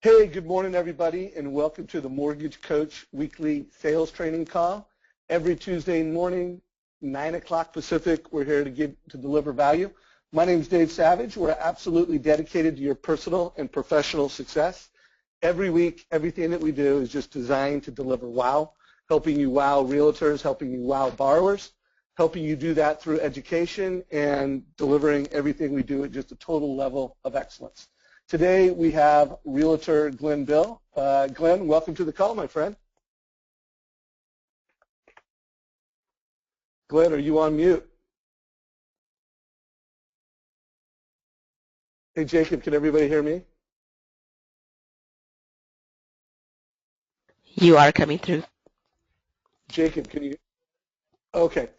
Hey, good morning, everybody, and welcome to the Mortgage Coach Weekly Sales Training Call. Every Tuesday morning, 9 o'clock Pacific, we're here to deliver value. My name is Dave Savage. We're absolutely dedicated to your personal and professional success. Every week, everything that we do is just designed to deliver wow, helping you wow realtors, helping you wow borrowers, helping you do that through education and delivering everything we do at just a total level of excellence. Today we have Realtor Glenn Bill. Glenn, welcome to the call, my friend. Glenn, are you on mute? Hey, Jacob, can everybody hear me? You are coming through. Jacob, can you? Okay.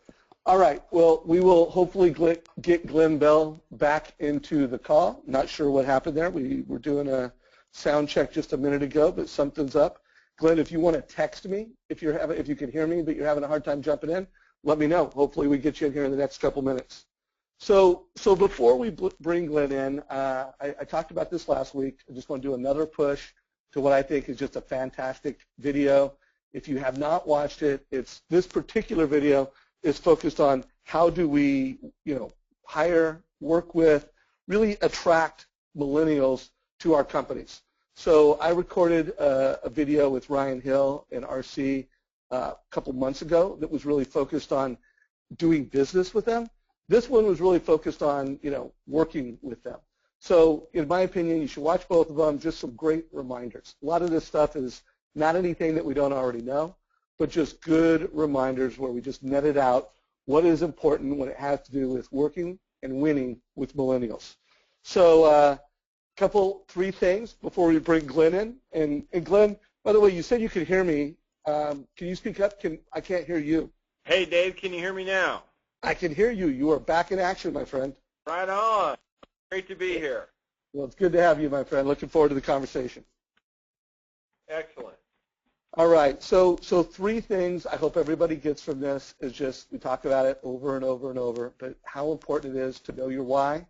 All right. Well, we will hopefully get Glenn Bell back into the call. Not sure what happened there. We were doing a sound check just a minute ago, but something's up. Glenn, if you want to text me, if you can hear me, but you're having a hard time jumping in, let me know. Hopefully we get you in here in the next couple minutes. So before we bring Glenn in, I talked about this last week. I just want to do another push to what I think is just a fantastic video. If you have not watched it, this particular video is focused on how do we, hire, work with, really attract millennials to our companies. So I recorded a video with Ryan Hill and RC a couple months ago that was really focused on doing business with them. This one was really focused on, working with them. So in my opinion, you should watch both of them, just some great reminders. A lot of this stuff is not anything that we don't already know, but just good reminders where we just netted out what is important when it has to do with working and winning with millennials. So three things before we bring Glenn in. And Glenn, by the way, you said you could hear me. Can you speak up? I can't hear you. Hey, Dave, can you hear me now? I can hear you. You are back in action, my friend. Right on. Great to be here. Well, it's good to have you, my friend. Looking forward to the conversation. Excellent. All right, so three things I hope everybody gets from this is just, we talk about it over and over and over, but how important it is to know your why.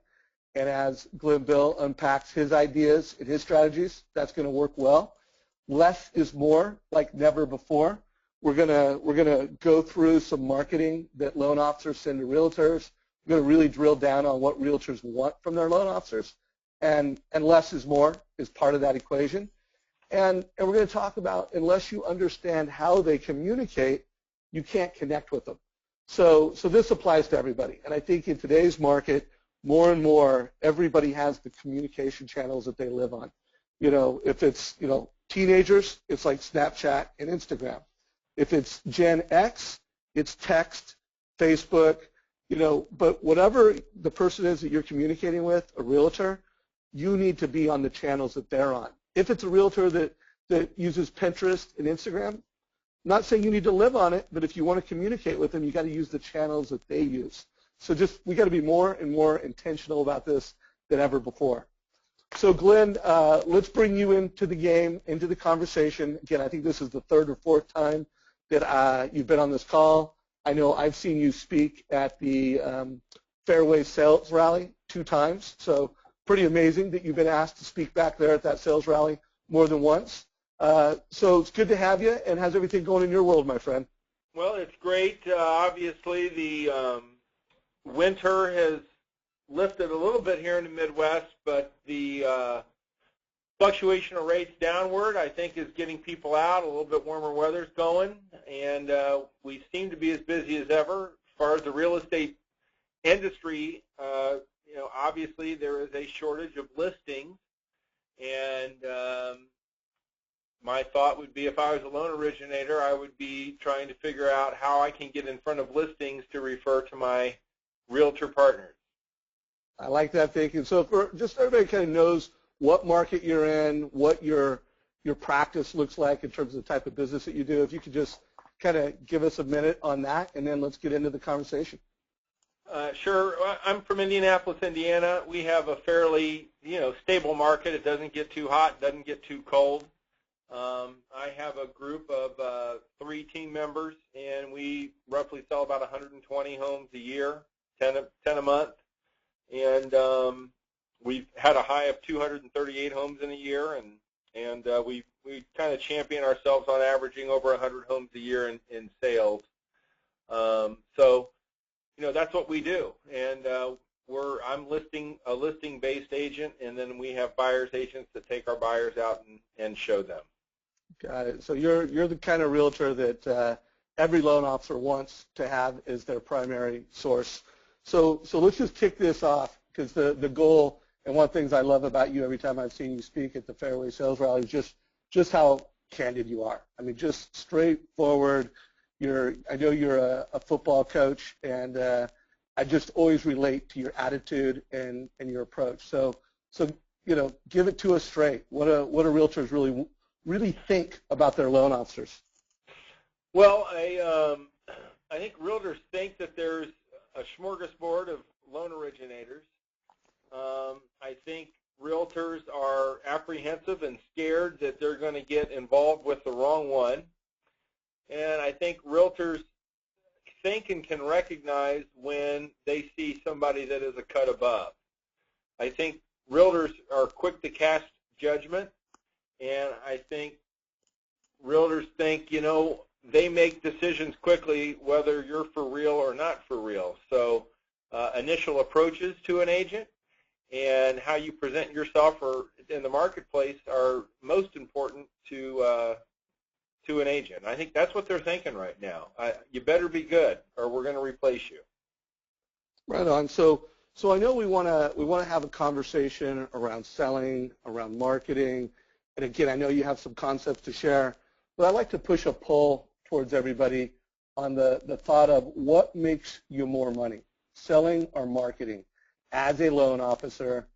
And as Glenn Bill unpacks his ideas and his strategies, that's going to work well. Less is more, like never before. We're gonna go through some marketing that loan officers send to realtors. We're going to really drill down on what realtors want from their loan officers, and less is more is part of that equation. And we're going to talk about, unless you understand how they communicate, you can't connect with them. So this applies to everybody. And I think in today's market, more and more, everybody has the communication channels that they live on. If it's, teenagers, it's like Snapchat and Instagram. If it's Gen X, it's text, Facebook, but whatever the person is that you're communicating with, a realtor, you need to be on the channels that they're on. If it's a realtor that uses Pinterest and Instagram, I'm not saying you need to live on it, but if you want to communicate with them, you got to use the channels that they use. So we got to be more and more intentional about this than ever before. So Glenn, let's bring you into the game, into the conversation. Again, I think this is the third or fourth time that you've been on this call. I know I've seen you speak at the Fairway Sales Rally 2 times, so pretty amazing that you've been asked to speak back there at that sales rally more than once. So it's good to have you, and how's everything going in your world, my friend? Well, it's great. Obviously, the winter has lifted a little bit here in the Midwest, but the fluctuation of rates downward, I think, is getting people out. A little bit warmer weather's going, and we seem to be as busy as ever. As far as the real estate industry, obviously there is a shortage of listings, and my thought would be if I was a loan originator, I would be trying to figure out how I can get in front of listings to refer to my realtor partners. I like that thinking. So just everybody kind of knows what market you're in, what your practice looks like in terms of the type of business that you do, if you could just kind of give us a minute on that, and then let's get into the conversation. Sure. I'm from Indianapolis, Indiana. We have a fairly, stable market. It doesn't get too hot, doesn't get too cold. I have a group of 3 team members, and we roughly sell about 120 homes a year, 10 a month. And we've had a high of 238 homes in a year, and and we kind of champion ourselves on averaging over 100 homes a year in sales. So, that's what we do, and I'm a listing-based agent, and then we have buyers agents that take our buyers out and show them. Got it. So you're the kind of realtor that every loan officer wants to have as their primary source. So let's just kick this off, because the goal, and one of the things I love about you every time I've seen you speak at the Fairway Sales Rally is just how candid you are. I mean, just straightforward. I know you're a football coach, and I just always relate to your attitude and your approach. So give it to us straight. What do realtors really think about their loan officers? Well, I think realtors think that there's a smorgasbord of loan originators. I think realtors are apprehensive and scared that they're going to get involved with the wrong one. And I think realtors think and can recognize when they see somebody that is a cut above. I think realtors are quick to cast judgment, and I think realtors think, they make decisions quickly whether you're for real or not for real. So initial approaches to an agent and how you present yourself in the marketplace are most important to an agent. I think that's what they're thinking right now. You better be good, or we're going to replace you. Right on. So I know we want to have a conversation around selling, around marketing, and again, I know you have some concepts to share, but I'd like to push a pull towards everybody on the thought of what makes you more money, selling or marketing. As a loan officer,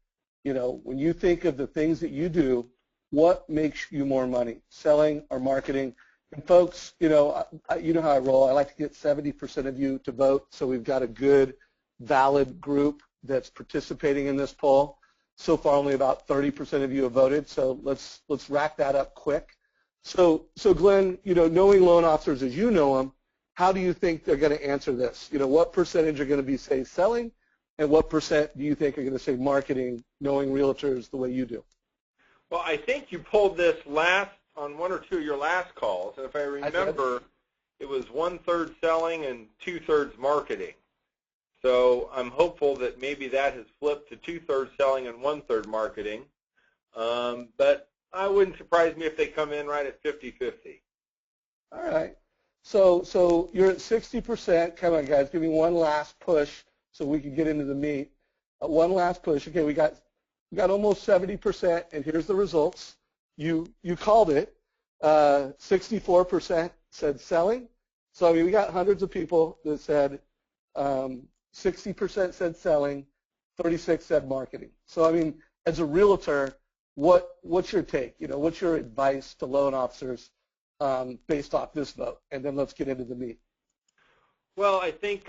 when you think of the things that you do, what makes you more money, selling or marketing? And folks, you know how I roll. I like to get 70% of you to vote, so we've got a good, valid group that's participating in this poll. So far, only about 30% of you have voted, so let's rack that up quick. So Glenn, knowing loan officers as you know them, how do you think they're going to answer this? What percentage are going to be, say, selling, and what percent do you think are going to say marketing, knowing realtors the way you do? Well, I think you pulled this on one or two of your last calls, and if I remember, it was 1/3 selling and 2/3 marketing. So I'm hopeful that maybe that has flipped to 2/3 selling and 1/3 marketing. But I wouldn't surprise me if they come in right at 50-50. All right. So you're at 60%. Come on, guys, give me one last push so we can get into the meat. One last push. Okay, we got almost 70%, and here's the results. You called it. 64% said selling. So we got hundreds of people that said 60% said selling, 36 said marketing. So as a realtor, what's your take? What's your advice to loan officers based off this vote? And then let's get into the meat. Well, I think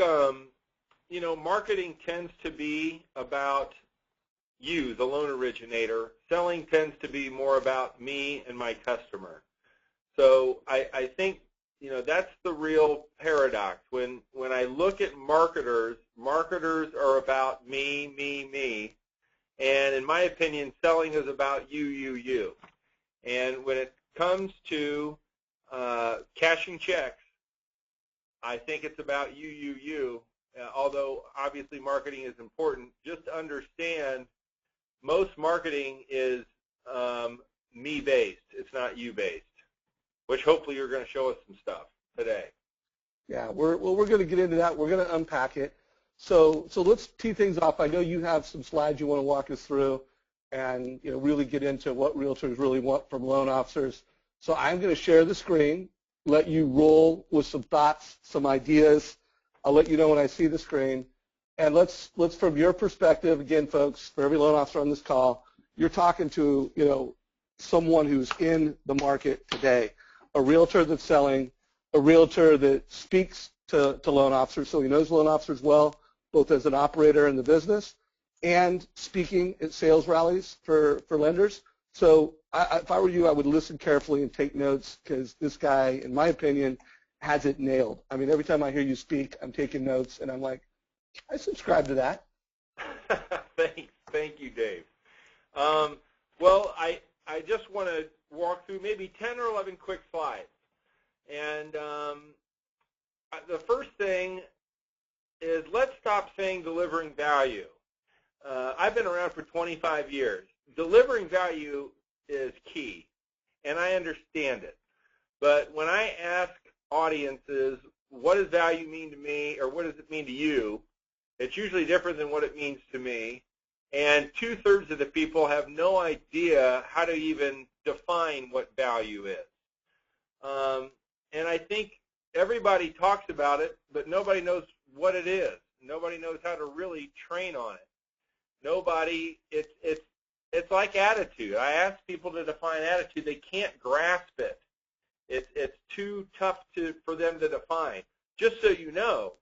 marketing tends to be about you, the loan originator. Selling tends to be more about me and my customer. So I think that's the real paradox. When I look at marketers are about me, me, me. And in my opinion, selling is about you, you, you. And when it comes to cashing checks, I think it's about you, you, you. Although obviously marketing is important, just understand most marketing is me-based. It's not you-based, which hopefully you're going to show us some stuff today. Yeah, we're going to get into that. We're going to unpack it. So let's tee things off. I know you have some slides you want to walk us through and really get into what realtors really want from loan officers. So I'm going to share the screen, let you roll with some thoughts, some ideas. I'll let you know when I see the screen. And let's from your perspective, again, folks, for every loan officer on this call, you're talking to someone who's in the market today, a realtor that's selling, a realtor that speaks to loan officers, so he knows loan officers well, both as an operator in the business and speaking at sales rallies for lenders. So if I were you, I would listen carefully and take notes, because this guy, in my opinion, has it nailed. Every time I hear you speak, I'm taking notes, and I'm like, I subscribe to that. Thank you, Dave. Well, I just want to walk through maybe 10 or 11 quick slides. And the first thing is let's stop saying delivering value. I've been around for 25 years. Delivering value is key, and I understand it. But when I ask audiences, what does value mean to me, or what does it mean to you, it's usually different than what it means to me. And 2/3 of the people have no idea how to even define what value is. And I think everybody talks about it, but nobody knows what it is. Nobody knows how to really train on it. Nobody, it's like attitude. I ask people to define attitude. They can't grasp it. It's too tough for them to define. Just so you know,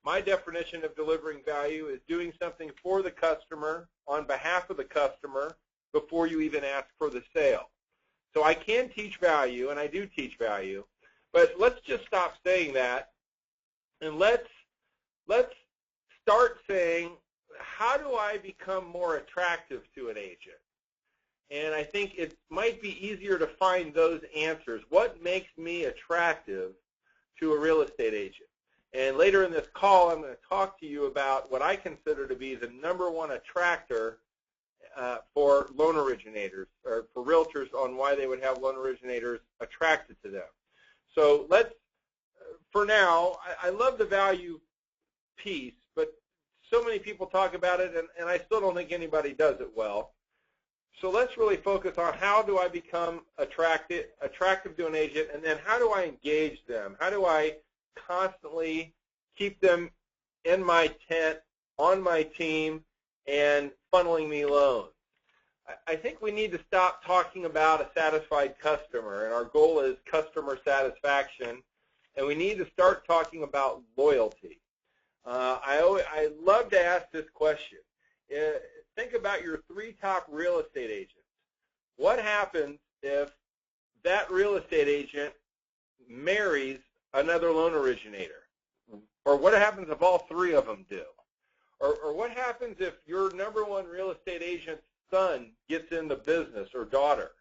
my definition of delivering value is doing something for the customer on behalf of the customer before you even ask for the sale. So I can teach value, and I do teach value, but let's just stop saying that, and let's start saying, how do I become more attractive to an agent? And I think it might be easier to find those answers. What makes me attractive to a real estate agent? And later in this call, I'm going to talk to you about what I consider to be the #1 attractor for loan originators, or for realtors, on why they would have loan originators attracted to them. So let's, for now, I love the value piece, but so many people talk about it, and I still don't think anybody does it well. So let's really focus on how do I become attractive to an agent, and then how do I engage them? How do I constantly keep them in my tent, on my team, and funneling me loans? I think we need to stop talking about a satisfied customer, and our goal is customer satisfaction, and we need to start talking about loyalty. I love to ask this question. Think about your 3 top real estate agents. What happens if that real estate agent marries another loan originator? Or what happens if all 3 of them do? Or what happens if your #1 real estate agent's son gets in the business, or daughter?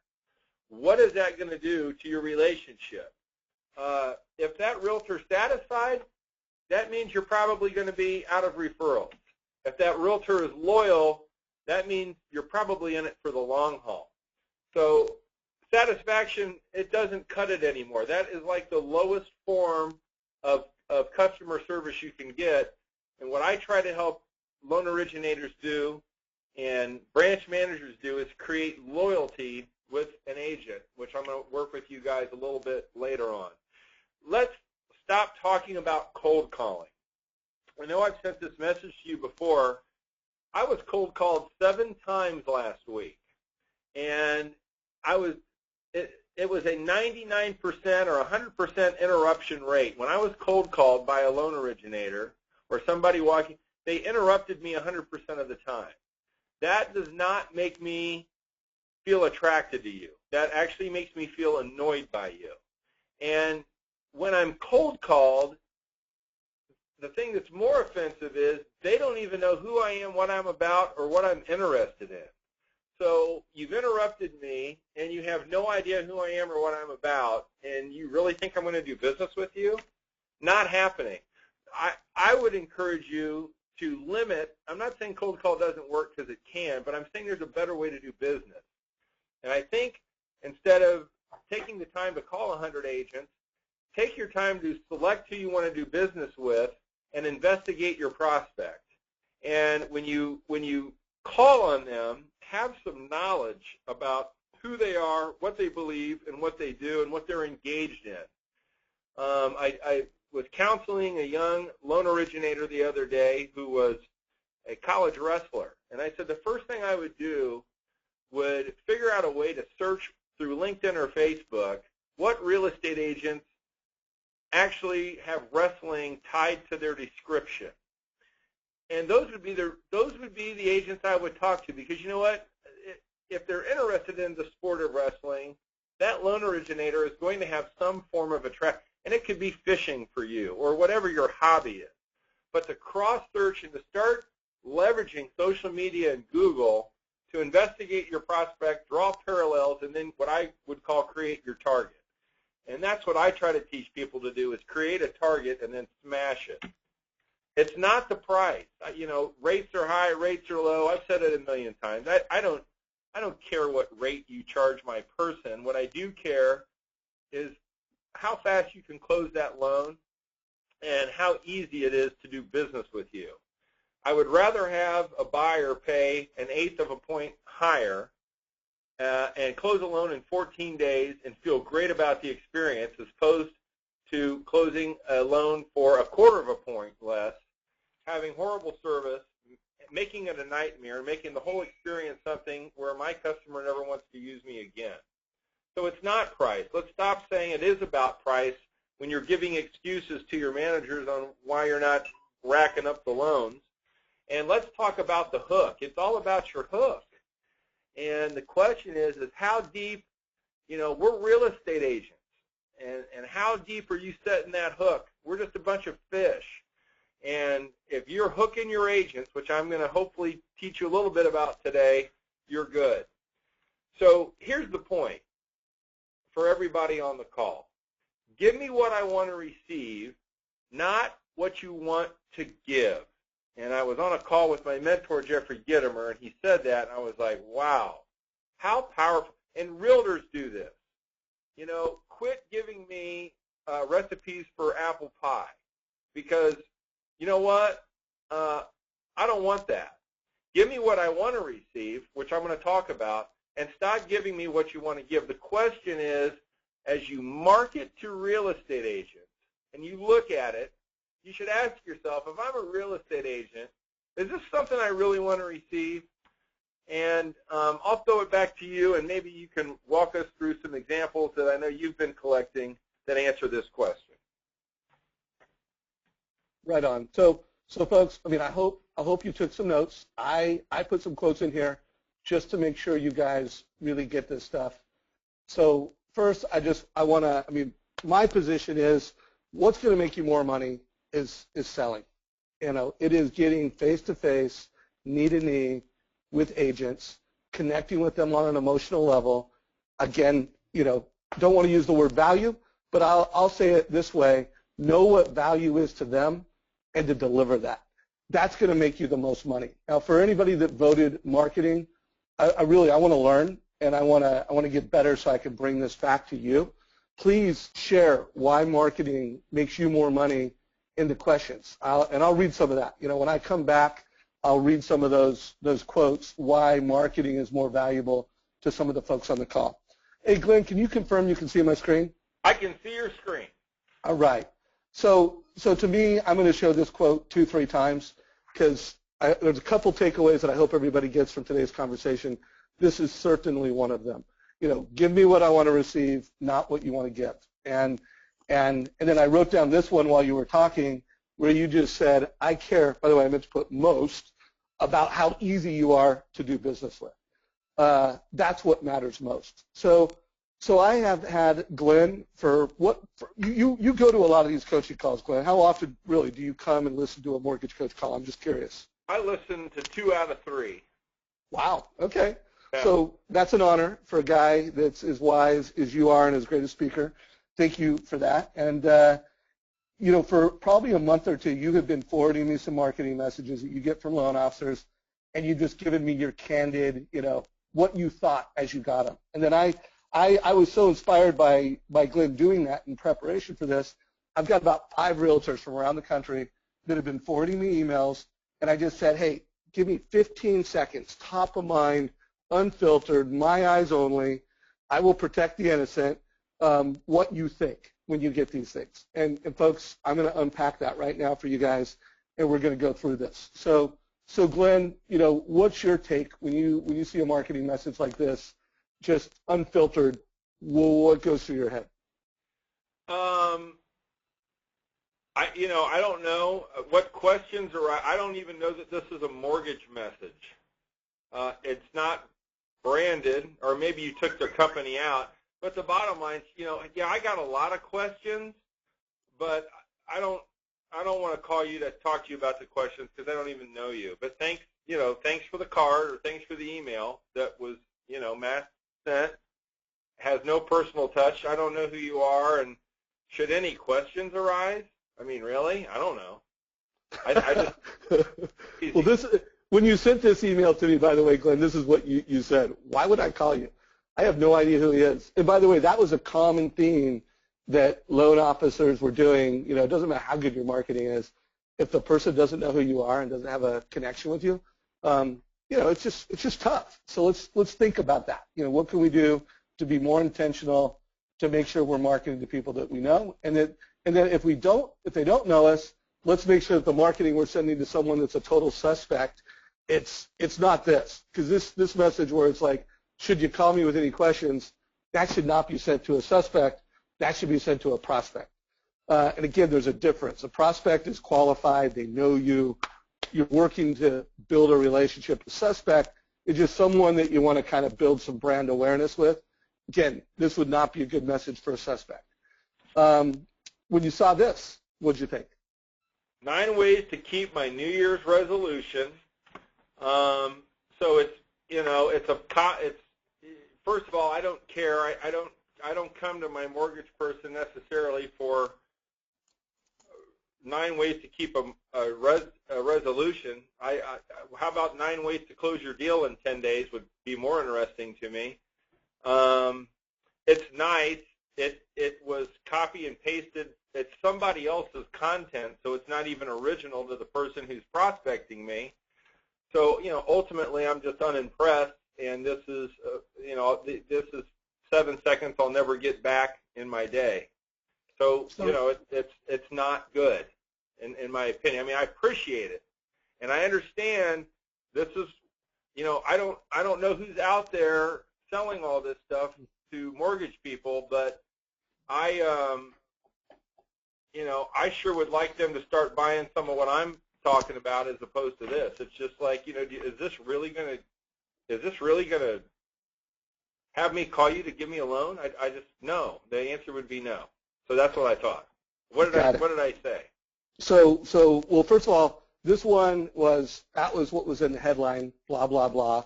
What is that going to do to your relationship? If that realtor's satisfied, that means you're probably going to be out of referrals. If that realtor is loyal, that means you're probably in it for the long haul. So satisfaction, it doesn't cut it anymore. That is like the lowest form of customer service you can get. And what I try to help loan originators do and branch managers do is create loyalty with an agent, which I'm going to work with you guys a little bit later on. Let's stop talking about cold calling. I know I've sent this message to you before. I was cold called 7 times last week, and it was a 99% or 100% interruption rate. When I was cold called by a loan originator or somebody walking, they interrupted me 100% of the time. That does not make me feel attracted to you. That actually makes me feel annoyed by you. And when I'm cold called, the thing that's more offensive is they don't even know who I am, what I'm about, or what I'm interested in. So you've interrupted me, and you have no idea who I am or what I'm about, and you really think I'm going to do business with you? Not happening. I would encourage you to limit. I'm not saying cold call doesn't work, because it can, but I'm saying there's a better way to do business. And I think instead of taking the time to call 100 agents, take your time to select who you want to do business with and investigate your prospect. And when you call on them, have some knowledge about who they are, what they believe, and what they do, and what they're engaged in. I was counseling a young loan originator the other day who was a college wrestler, and I said the first thing I would do would figure out a way to search through LinkedIn or Facebook what real estate agents actually have wrestling tied to their description. And those would be the agents I would talk to, because you know what? If they're interested in the sport of wrestling, that loan originator is going to have some form of attraction, and it could be fishing for you or whatever your hobby is. But to cross-search and to start leveraging social media and Google to investigate your prospect, draw parallels, and then what I would call create your target. And that's what I try to teach people to do, is create a target and then smash it. It's not the price. Rates are high, rates are low. I've said it a million times. I don't care what rate you charge my person. What I do care is how fast you can close that loan and how easy it is to do business with you. I would rather have a buyer pay 1/8 of a point higher and close a loan in 14 days and feel great about the experience, as opposed to closing a loan for 1/4 of a point less, having horrible service, making it a nightmare, making the whole experience something where my customer never wants to use me again. So it's not price. Let's stop saying it is about price when you're giving excuses to your managers on why you're not racking up the loans. And let's talk about the hook. It's all about your hook. And the question is how deep, we're real estate agents. And how deep are you setting that hook? We're just a bunch of fish. And if you're hooking your agents, which I'm going to hopefully teach you a little bit about today, you're good. So here's the point for everybody on the call. Give me what I want to receive, not what you want to give. And I was on a call with my mentor, Jeffrey Gittimer, and he said that, and I was like, wow, how powerful. And realtors do this. Quit giving me recipes for apple pie, because you know what? I don't want that. Give me what I want to receive, which I'm going to talk about, and stop giving me what you want to give. The question is, as you market to real estate agents and you look at it, you should ask yourself, if I'm a real estate agent, is this something I really want to receive? And I'll throw it back to you, and maybe you can walk us through some examples that I know you've been collecting that answer this question. Right on. So folks, I hope you took some notes. I put some quotes in here just to make sure you guys really get this stuff. So first, my position is, what's going to make you more money is selling. It is getting face-to-face, knee-to-knee with agents, connecting with them on an emotional level. Again, don't want to use the word value, but I'll say it this way: know what value is to them and to deliver that. That's going to make you the most money. Now, for anybody that voted marketing, I want to learn, and I want to get better so I can bring this back to you. Please share why marketing makes you more money in the questions. I'll read some of that. When I come back, I'll read some of those quotes, why marketing is more valuable to some of the folks on the call. Hey, Glenn, can you confirm you can see my screen? I can see your screen. All right. So to me, I'm going to show this quote 2-3 times, because there's a couple takeaways that I hope everybody gets from today's conversation. This is certainly one of them. Give me what I want to receive, not what you want to give. And then I wrote down this one while you were talking, where you just said, I care, by the way, I meant to put most, about how easy you are to do business with. That's what matters most. So I have had Glenn you go to a lot of these coaching calls, Glenn. How often really do you come and listen to a mortgage coach call? I'm just curious. I listen to 2 out of 3. Wow. Okay. Yeah. So that's an honor for a guy that's as wise as you are and as great a speaker. Thank you for that. And, for probably a month or 2, you have been forwarding me some marketing messages that you get from loan officers, and you've just given me your candid, what you thought as you got them. And then I was so inspired by Glenn doing that in preparation for this. I've got about 5 realtors from around the country that have been forwarding me emails, and I just said, hey, give me 15 seconds, top of mind, unfiltered, my eyes only. I will protect the innocent. What you think when you get these things. And folks, I'm going to unpack that right now for you guys, and we're going to go through this. So Glenn, what's your take when you see a marketing message like this, just unfiltered? What goes through your head? I don't know what questions are. I don't even know that this is a mortgage message. It's not branded, or maybe you took their company out. But the bottom line is, I got a lot of questions, but I don't want to call you to talk to you about the questions, because I don't even know you. But thanks thanks for the card or thanks for the email that was, mass sent, has no personal touch. I don't know who you are, and should any questions arise? I mean, really? I don't know. I just Well, when you sent this email to me, by the way, Glenn, this is what you said. Why would I call you? I have no idea who he is. And by the way, that was a common theme that loan officers were doing. It doesn't matter how good your marketing is. If the person doesn't know who you are and doesn't have a connection with you, it's just tough. So let's think about that. What can we do to be more intentional to make sure we're marketing to people that we know, and then if they don't know us, let's make sure that the marketing we're sending to someone that's a total suspect, it's not this, because this message where it's like, should you call me with any questions, that should not be sent to a suspect. That should be sent to a prospect. And again, there's a difference. A prospect is qualified. They know you. You're working to build a relationship. A suspect is just someone that you want to kind of build some brand awareness with. Again, this would not be a good message for a suspect. When you saw this, what did you think? 9 ways to keep my New Year's resolution. So it's first of all, I don't care. I don't come to my mortgage person necessarily for 9 ways to keep a resolution. How about 9 ways to close your deal in 10 days would be more interesting to me. It's nice. It was copy and pasted. It's somebody else's content, so it's not even original to the person who's prospecting me. So, ultimately I'm just unimpressed, and this is, this is 7 seconds I'll never get back in my day. So it's not good, in my opinion. I mean, I appreciate it, and I understand this is, I don't know who's out there selling all this stuff to mortgage people, but I sure would like them to start buying some of what I'm talking about as opposed to this. It's just like, is this really gonna have me call you to give me a loan? I just, no. The answer would be no. So that's what I thought. What did I say? So well, first of all, this one was what was in the headline, blah blah blah,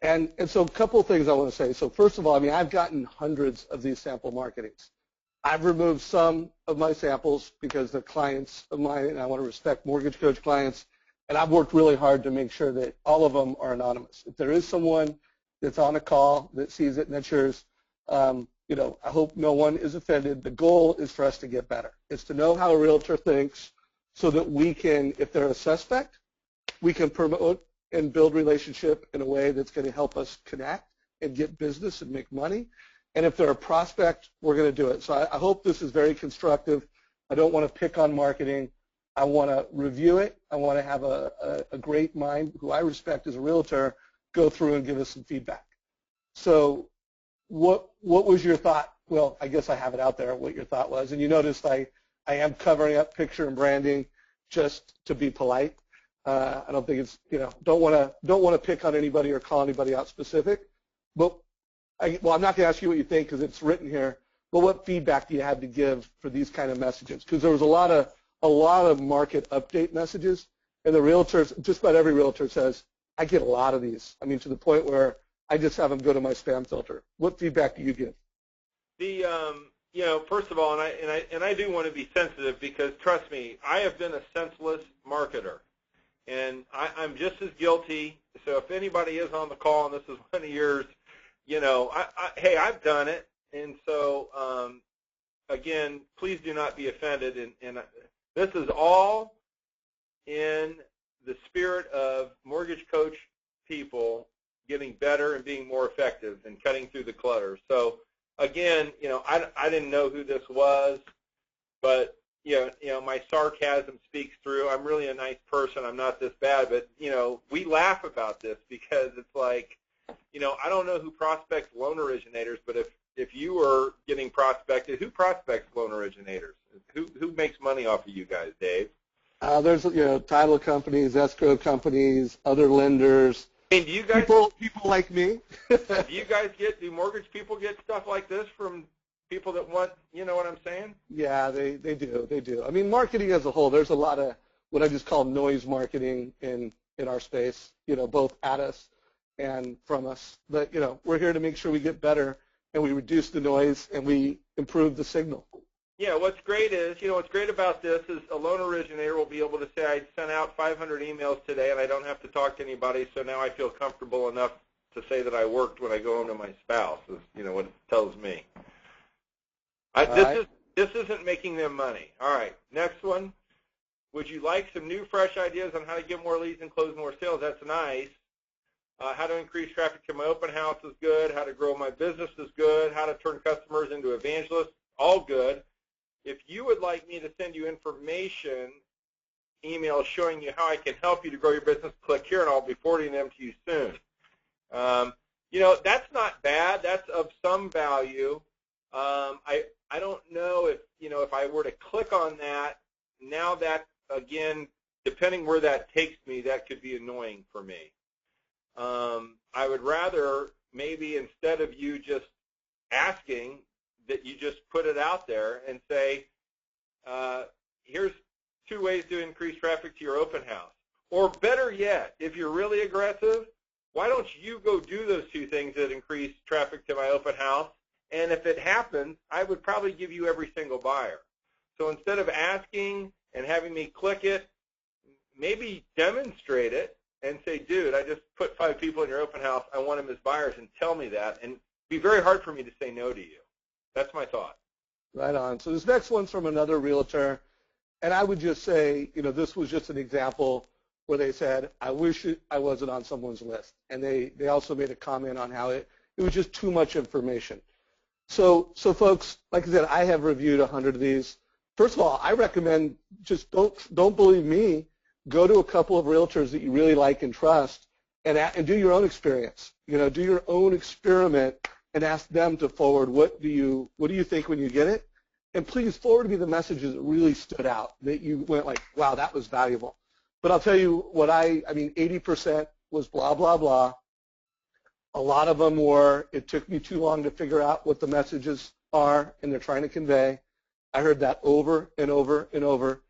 and so a couple of things I want to say. So first of all, I mean, I've gotten hundreds of these sample marketings. I've removed some of my samples because they're clients of mine, and I want to respect mortgage coach clients, and I've worked really hard to make sure that all of them are anonymous. If there is someone that's on a call that sees it and that's yours, I hope no one is offended. The goal is for us to get better. It's to know how a realtor thinks so that we can, if they're a suspect, we can promote and build relationship in a way that's going to help us connect and get business and make money. And if they're a prospect, we're going to do it. So I hope this is very constructive. I don't want to pick on marketing. I want to review it. I want to have a great mind, who I respect as a realtor, go through and give us some feedback. So what was your thought? Well, I guess I have it out there, what your thought was. And you noticed I am covering up picture and branding just to be polite. I don't think it's, don't want to pick on anybody or call anybody out specific. But I'm not going to ask you what you think because it's written here. But what feedback do you have to give for these kind of messages? Because there was a lot of market update messages, and the realtors, just about every realtor says, I get a lot of these. I mean, to the point where I just have them go to my spam filter. What feedback do you give? First of all, and I do want to be sensitive because, trust me, I have been a senseless marketer, and I'm just as guilty. So if anybody is on the call and this is one of yours, hey, I've done it. And so, again, please do not be offended. And this is all in the spirit of mortgage coach people getting better and being more effective and cutting through the clutter. So, again, I didn't know who this was, but, my sarcasm speaks through. I'm really a nice person. I'm not this bad. But, we laugh about this because it's like, I don't know who prospects loan originators, but if you are getting prospected, who prospects loan originators? Who makes money off of you guys, Dave? There's title companies, escrow companies, other lenders. I mean, do you guys people like me? do mortgage people get stuff like this from people that want, you know what I'm saying? Yeah, they do. I mean, marketing as a whole, there's a lot of what I just call noise marketing, and in our space, both at us and from us. But, we're here to make sure we get better and we reduce the noise and we improve the signal. Yeah, what's great about this is a loan originator will be able to say, I sent out 500 emails today and I don't have to talk to anybody, so now I feel comfortable enough to say that I worked when I go home to my spouse, is, what it tells me. This isn't making them money. All right, next one. Would you like some new, fresh ideas on how to get more leads and close more sales? That's nice. How to increase traffic to my open house is good. How to grow my business is good. How to turn customers into evangelists, all good. If you would like me to send you information, emails showing you how I can help you to grow your business, click here and I'll be forwarding them to you soon. That's not bad. That's of some value. I don't know if I were to click on that, now that, again, depending where that takes me, that could be annoying for me. I would rather maybe instead of you just asking that you just put it out there and say, here's 2 ways to increase traffic to your open house. Or better yet, if you're really aggressive, why don't you go do those 2 things that increase traffic to my open house? And if it happens, I would probably give you every single buyer. So instead of asking and having me click it, maybe demonstrate it and say, dude, I just put 5 people in your open house. I want them as buyers, and tell me that. And it'd be very hard for me to say no to you. That's my thought. Right on. So this next one's from another realtor. And I would just say, this was just an example where they said, I wish I wasn't on someone's list. And they also made a comment on how it was just too much information. So folks, like I said, I have reviewed 100 of these. First of all, I recommend just don't believe me. Go to a couple of realtors that you really like and trust and do your own experience. Do your own experiment and ask them to forward what do you think when you get it? And please forward me the messages that really stood out, that you went like, wow, that was valuable. But I'll tell you what 80% was blah, blah, blah. A lot of them were, it took me too long to figure out what the messages are and they're trying to convey. I heard that over and over and over,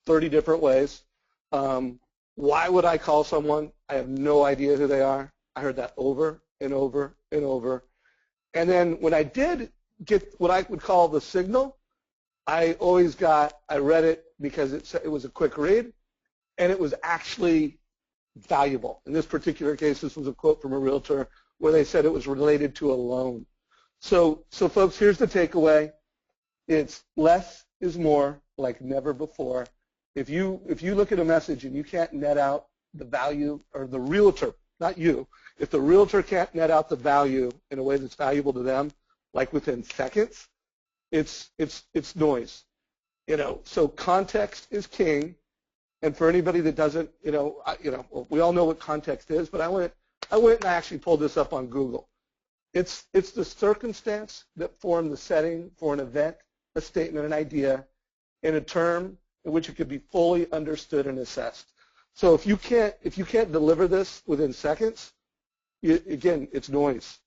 30 different ways. Why would I call someone? I have no idea who they are. I heard that over and over and over. And then when I did get what I would call the signal, I read it because it was a quick read, and it was actually valuable. In this particular case, this was a quote from a realtor where they said it was related to a loan. So folks, here's the takeaway. It's less is more, like never before. If you look at a message and you can't net out the value, or the realtor, not you, if the realtor can't net out the value in a way that's valuable to them, like within seconds, it's noise. So context is king. And for anybody that doesn't, we all know what context is, but I went and I actually pulled this up on Google. It's the circumstance that formed the setting for an event, a statement, an idea, in a term in which it could be fully understood and assessed. So if you can't deliver this within seconds, again, it's noise.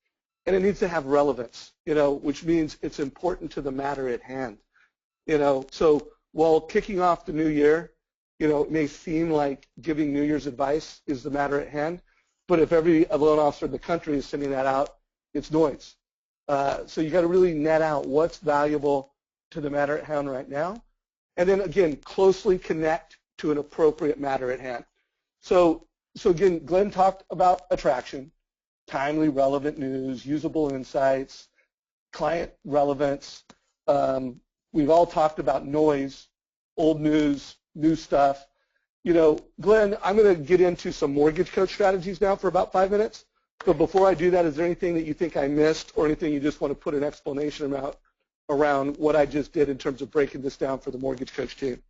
And it needs to have relevance, which means it's important to the matter at hand. So while kicking off the new year, it may seem like giving New Year's advice is the matter at hand, but if every loan officer in the country is sending that out, it's noise. So you got to really net out what's valuable to the matter at hand right now, and then again, closely connect to an appropriate matter at hand. So again, Glenn talked about attraction, timely, relevant news, usable insights, client relevance. We've all talked about noise, old news, new stuff. Glenn, I'm going to get into some mortgage coach strategies now for about 5 minutes. But before I do that, is there anything that you think I missed or anything you just want to put an explanation around what I just did in terms of breaking this down for the mortgage coach team?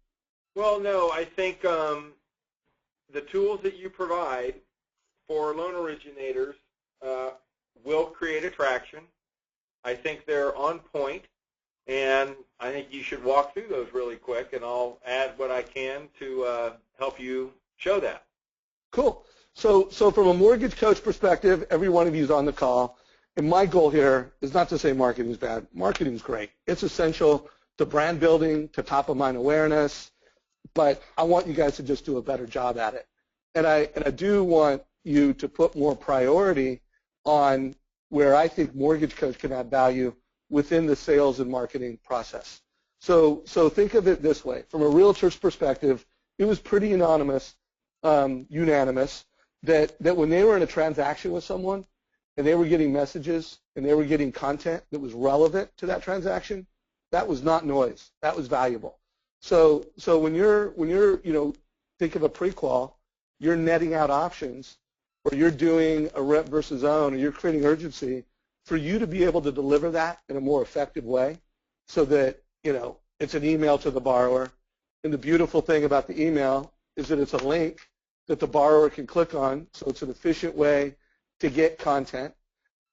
Well, no, I think the tools that you provide for loan originators will create attraction. I think they're on point. And I think you should walk through those really quick, and I'll add what I can to help you show that. Cool. So from a mortgage coach perspective, every one of you is on the call. And my goal here is not to say marketing is bad. Marketing is great. It's essential to brand building, to top-of-mind awareness. But I want you guys to just do a better job at it. And I do want you to put more priority on where I think Mortgage Coach can add value within the sales and marketing process. So think of it this way. From a realtor's perspective, it was pretty unanimous that when they were in a transaction with someone and they were getting messages and they were getting content that was relevant to that transaction, that was not noise. That was valuable. So when you're think of a pre-qual, you're netting out options, or you're doing a rent versus own, or you're creating urgency for you to be able to deliver that in a more effective way, so that it's an email to the borrower. And the beautiful thing about the email is that it's a link that the borrower can click on, so it's an efficient way to get content.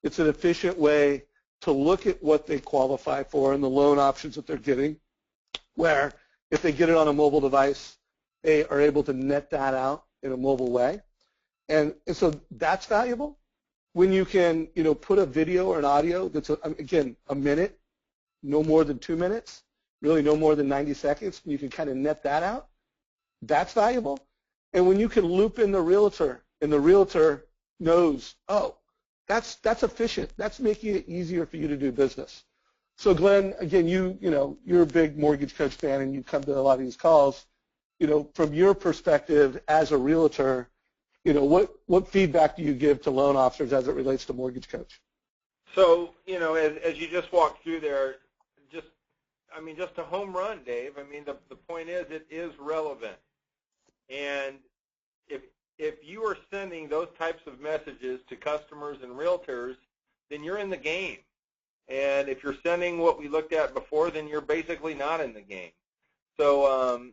It's an efficient way to look at what they qualify for and the loan options that they're getting, where if they get it on a mobile device, they are able to net that out in a mobile way. And so that's valuable. When you can put a video or an audio that's, again, a minute, no more than 2 minutes, really no more than 90 seconds, and you can kind of net that out, that's valuable. And when you can loop in the realtor, and the realtor knows, oh, that's efficient. That's making it easier for you to do business. So Glenn, again, you're a big Mortgage Coach fan, and you come to a lot of these calls. From your perspective as a realtor, what feedback do you give to loan officers as it relates to Mortgage Coach? So, as you just walked through there, just a home run, Dave. The point is, it is relevant. And if you are sending those types of messages to customers and realtors, then you're in the game. And if you're sending what we looked at before, then you're basically not in the game. So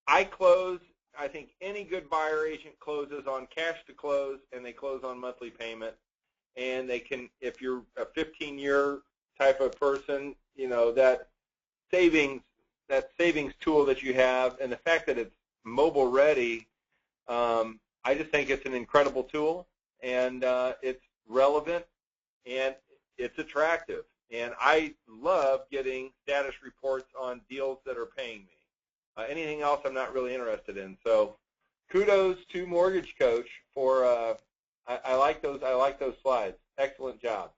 I think any good buyer agent closes on cash to close, and they close on monthly payment. And they can, if you're a 15-year type of person, that savings tool that you have, and the fact that it's mobile ready, I just think it's an incredible tool, and it's relevant, and it's attractive. And I love getting status reports on deals that are paying me. Anything else I'm not really interested in. So kudos to Mortgage Coach for I like those slides. Excellent job.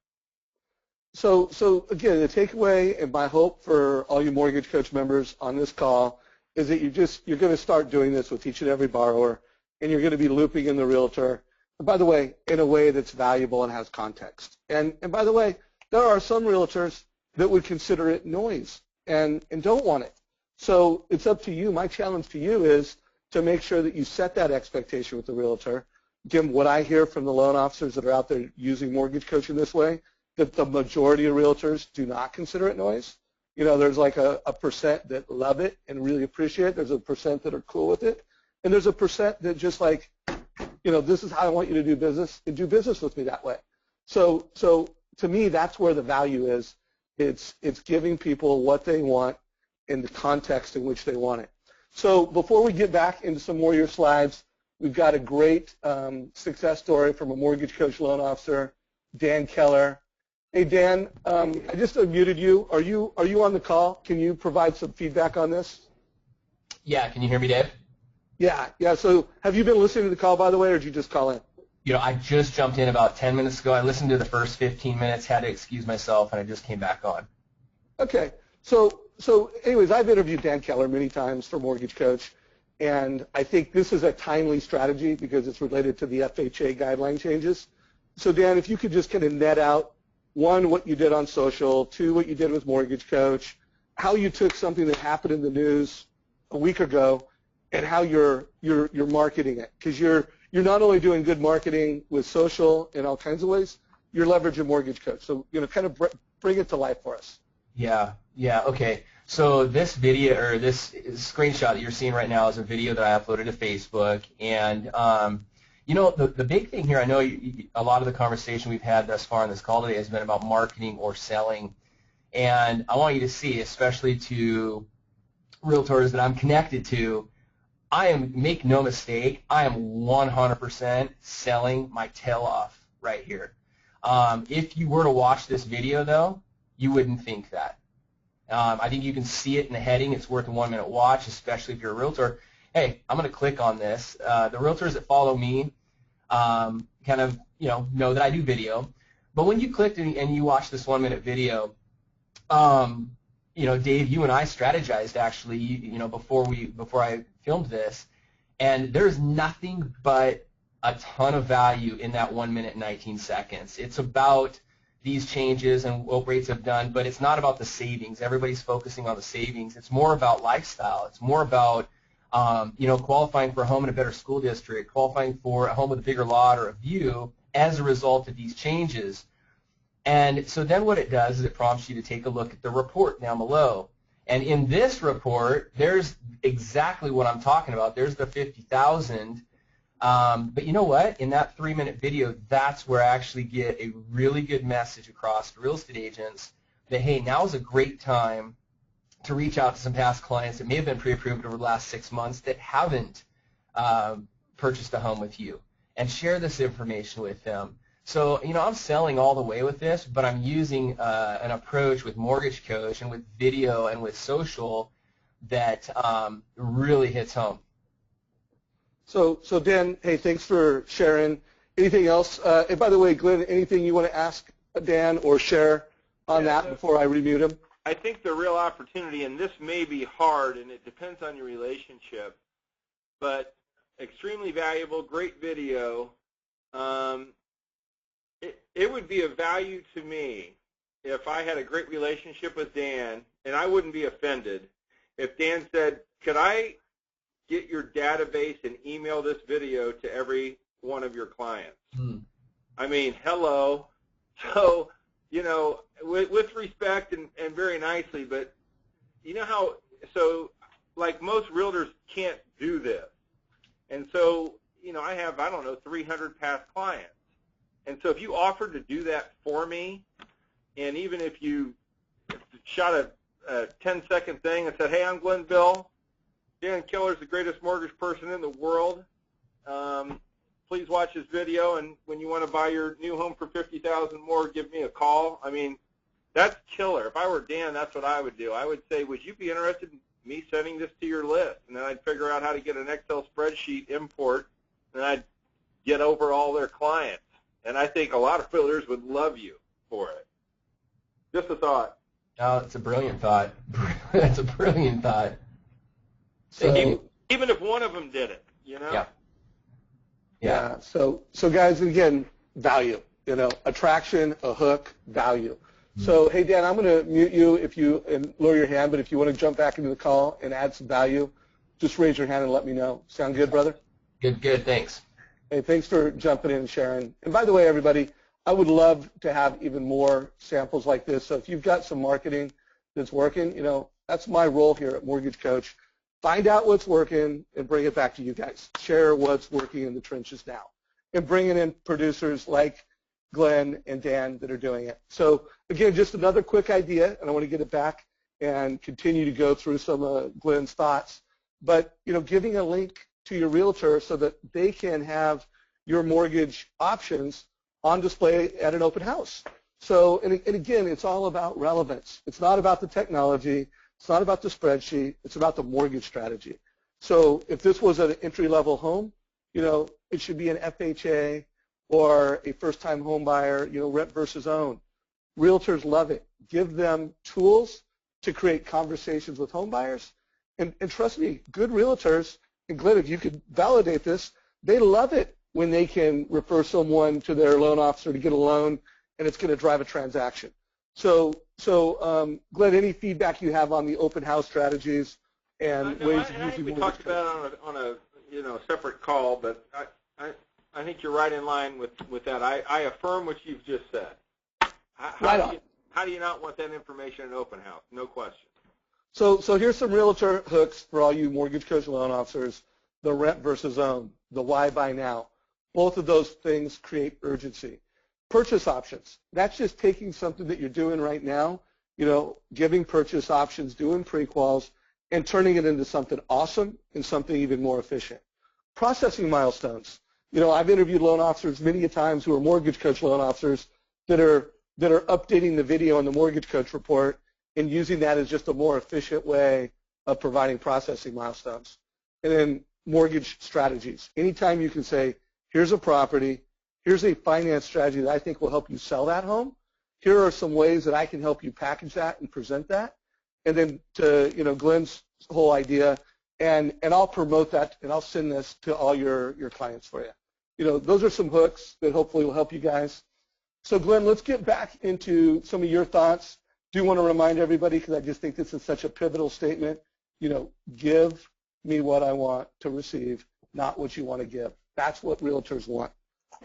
So again, the takeaway and my hope for all you Mortgage Coach members on this call is that you're going to start doing this with each and every borrower, and you're going to be looping in the realtor. And by the way, in a way that's valuable and has context. And by the way, there are some realtors that would consider it noise and don't want it. So it's up to you. My challenge to you is to make sure that you set that expectation with the realtor. Again, what I hear from the loan officers that are out there using Mortgage Coach in this way, that the majority of realtors do not consider it noise. There's like a percent that love it and really appreciate it. There's a percent that are cool with it. And there's a percent that just like, this is how I want you to do business, and do business with me that way. So to me, that's where the value is. It's giving people what they want in the context in which they want it. So before we get back into some more of your slides, we've got a great success story from a Mortgage Coach loan officer, Dan Keller. Hey, Dan, I just unmuted you. Are you on the call? Can you provide some feedback on this? Yeah, can you hear me, Dave? Yeah. So have you been listening to the call, by the way, or did you just call in? I just jumped in about 10 minutes ago. I listened to the first 15 minutes, had to excuse myself, and I just came back on. Okay. So anyways, I've interviewed Dan Keller many times for Mortgage Coach, and I think this is a timely strategy because it's related to the FHA guideline changes. So Dan, if you could just kind of net out, one, what you did on social, two, what you did with Mortgage Coach, how you took something that happened in the news a week ago, and how you're marketing it. Because you're not only doing good marketing with social in all kinds of ways, you're leveraging Mortgage Coach. So kind of bring it to life for us. Yeah, okay. So this video, or this screenshot that you're seeing right now, is a video that I uploaded to Facebook. And, the big thing here, I know a lot of the conversation we've had thus far on this call today has been about marketing or selling. And I want you to see, especially to realtors that I'm connected to, make no mistake, I am 100% selling my tail off right here. If you were to watch this video, though, you wouldn't think that. I think you can see it in the heading. It's worth a 1-minute watch, especially if you're a realtor. hey, I'm going to click on this. The realtors that follow me kind of, know that I do video. But when you clicked and you watched this 1-minute video, Dave, you and I strategized actually, before I filmed this, and there's nothing but a ton of value in that 1 minute and 19 seconds. It's about these changes and what rates have done, but it's not about the savings. Everybody's focusing on the savings. It's more about lifestyle. It's more about qualifying for a home in a better school district, qualifying for a home with a bigger lot or a view as a result of these changes. And so then what it does is it prompts you to take a look at the report down below. And in this report, there's exactly what I'm talking about. There's the 50,000. But you know what? In that 3-minute video, that's where I actually get a really good message across to real estate agents that, hey, now is a great time to reach out to some past clients that may have been pre-approved over the last 6 months that haven't purchased a home with you, and share this information with them. So, I'm selling all the way with this, but I'm using an approach with Mortgage Coach and with video and with social that really hits home. So Dan, hey, thanks for sharing. Anything else? And by the way, Glenn, anything you want to ask Dan or share on that before I remute him? I think the real opportunity, and this may be hard, and it depends on your relationship, but extremely valuable, great video. It would be of value to me if I had a great relationship with Dan, and I wouldn't be offended if Dan said, could I get your database and email this video to every one of your clients? I mean, hello. So, with respect and very nicely, but like most realtors can't do this. And so, I have, 300 past clients. And so if you offered to do that for me, and even if you shot a 10-second thing and said, hey, I'm Glenn Bill, Dan Killer's the greatest mortgage person in the world. Please watch this video, and when you want to buy your new home for $50,000 more, give me a call. I mean, that's killer. If I were Dan, that's what I would do. I would say, would you be interested in me sending this to your list? And then I'd figure out how to get an Excel spreadsheet import, and I'd get over all their clients. And I think a lot of realtors would love you for it. Just a thought. Oh, it's a brilliant thought. That's a brilliant thought. So, even if one of them did it, Yeah. So guys, again, value. Attraction, a hook, value. So, hey, Dan, I'm going to mute you and lower your hand, but if you want to jump back into the call and add some value, just raise your hand and let me know. Sound good, brother? Good, thanks. Hey, thanks for jumping in and sharing. And by the way, everybody, I would love to have even more samples like this. So if you've got some marketing that's working, that's my role here at Mortgage Coach. Find out what's working and bring it back to you guys. Share what's working in the trenches now. And bringing in producers like Glenn and Dan that are doing it. So again, just another quick idea, and I want to get it back and continue to go through some of Glenn's thoughts. But, giving a link to your realtor so that they can have your mortgage options on display at an open house. So, and again, it's all about relevance. It's not about the technology. It's not about the spreadsheet. It's about the mortgage strategy. So if this was an entry-level home, it should be an FHA or a first-time home buyer, rent versus own. Realtors love it. Give them tools to create conversations with home buyers. And trust me, good realtors, and Glenn, if you could validate this, they love it when they can refer someone to their loan officer to get a loan, and it's going to drive a transaction. So Glenn, any feedback you have on the open house strategies and ways of using we talked about it on a separate call, but I think you're right in line with that. I affirm what you've just said. How do you not want that information in an open house? No question. So here's some realtor hooks for all you Mortgage Coach loan officers. The rent versus own, the why buy now. Both of those things create urgency. Purchase options. That's just taking something that you're doing right now, giving purchase options, doing pre-quals, and turning it into something awesome and something even more efficient. Processing milestones. I've interviewed loan officers many a times who are Mortgage Coach loan officers that are updating the video on the Mortgage Coach report and using that as just a more efficient way of providing processing milestones. And then mortgage strategies. Anytime you can say, here's a property, here's a finance strategy that I think will help you sell that home. Here are some ways that I can help you package that and present that. And then to, Glenn's whole idea, and I'll promote that and I'll send this to all your clients for you. Those are some hooks that hopefully will help you guys. So Glenn, let's get back into some of your thoughts. Do want to remind everybody, because I just think this is such a pivotal statement, give me what I want to receive, not what you want to give. That's what realtors want.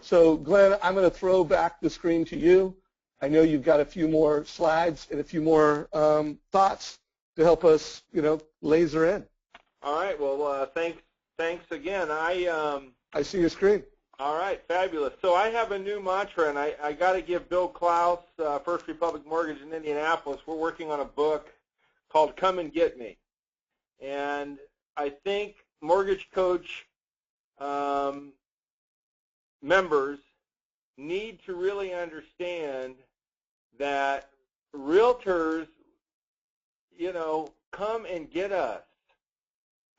So Glenn, I'm going to throw back the screen to you. I know you've got a few more slides and a few more thoughts to help us, laser in. All right. Well, thanks again. I see your screen. All right. Fabulous. So I have a new mantra, and I got to give Bill Klaus, First Republic Mortgage in Indianapolis. We're working on a book called Come and Get Me. And I think Mortgage Coach members need to really understand that realtors, come and get us.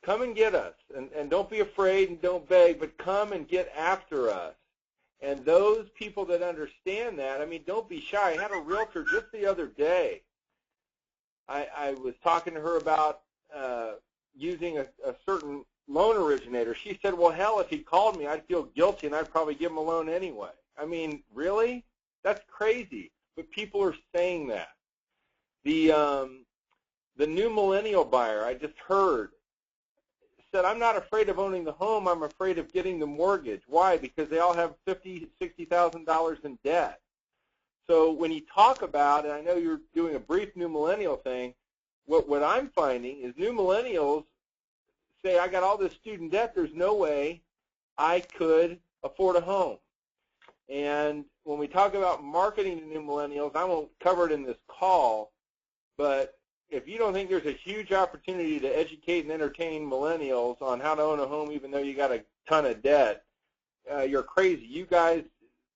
Come and get us. And don't be afraid and don't beg, but come and get after us. And those people that understand that, don't be shy. I had a realtor just the other day. I was talking to her about using a certain loan originator. She said, well, hell, if he called me, I'd feel guilty and I'd probably give him a loan anyway. Really? That's crazy. But people are saying that. The new millennial buyer, I just heard, said, I'm not afraid of owning the home. I'm afraid of getting the mortgage. Why? Because they all have $50,000, $60,000 in debt. So when you talk about, and I know you're doing a brief new millennial thing, what I'm finding is new millennials say, I got all this student debt, there's no way I could afford a home. And when we talk about marketing to new millennials, I won't cover it in this call, but if you don't think there's a huge opportunity to educate and entertain millennials on how to own a home even though you got a ton of debt, you're crazy. You guys,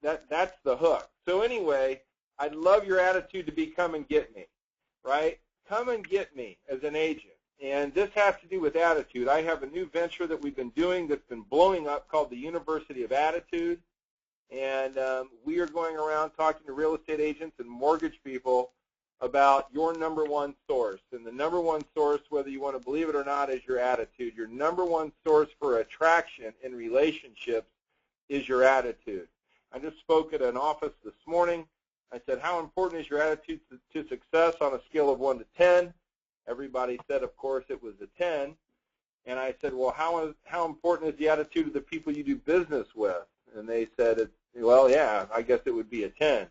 that's the hook. So anyway, I'd love your attitude to be come and get me, right? Come and get me as an agent. And this has to do with attitude. I have a new venture that we've been doing that's been blowing up called the University of Attitude. And we are going around talking to real estate agents and mortgage people about your number one source. And the number one source, whether you want to believe it or not, is your attitude. Your number one source for attraction in relationships is your attitude. I just spoke at an office this morning. I said, how important is your attitude to success on a scale of 1 to 10? Everybody said, of course, it was a 10. And I said, well, how important is the attitude of the people you do business with? And they said, well, yeah, I guess it would be a 10.